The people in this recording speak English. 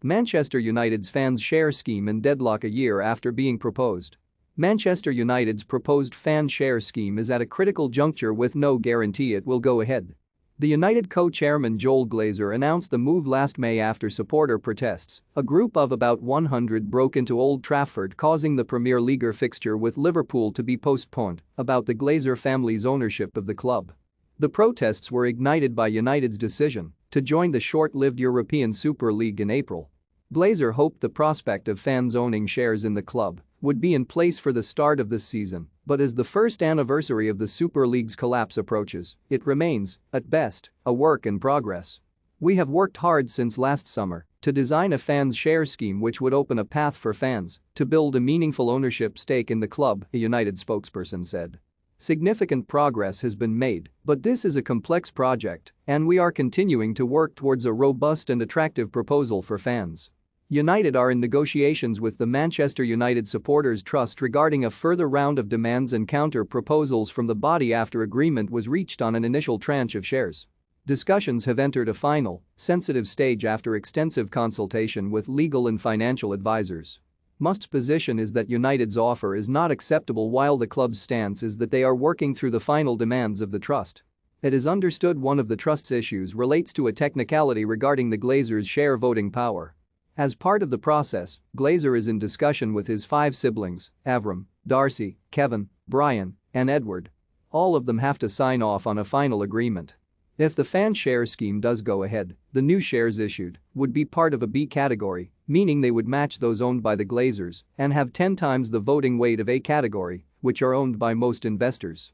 Manchester United's fans' share scheme in deadlock a year after being proposed. Manchester United's proposed fan share scheme is at a critical juncture with no guarantee it will go ahead. The United co-chairman Joel Glazer announced the move last May after supporter protests. A group of about 100 broke into Old Trafford, causing the Premier League fixture with Liverpool to be postponed about the Glazer family's ownership of the club. The protests were ignited by United's decision to join the short-lived European Super League in April. Glazer hoped the prospect of fans owning shares in the club would be in place for the start of this season, but as the first anniversary of the Super League's collapse approaches, it remains, at best, a work in progress. "We have worked hard since last summer to design a fans' share scheme which would open a path for fans to build a meaningful ownership stake in the club," a United spokesperson said. "Significant progress has been made, but this is a complex project, and we are continuing to work towards a robust and attractive proposal for fans." United are in negotiations with the Manchester United Supporters Trust regarding a further round of demands and counter-proposals from the body after agreement was reached on an initial tranche of shares. Discussions have entered a final, sensitive stage after extensive consultation with legal and financial advisors. Must's position is that United's offer is not acceptable, while the club's stance is that they are working through the final demands of the trust. It is understood one of the trust's issues relates to a technicality regarding the Glazers' share voting power. As part of the process, Glazer is in discussion with his 5 siblings, Avram, Darcy, Kevin, Brian, and Edward. All of them have to sign off on a final agreement. If the fan share scheme does go ahead, the new shares issued would be part of a B category, meaning they would match those owned by the Glazers and have 10 times the voting weight of A category, which are owned by most investors.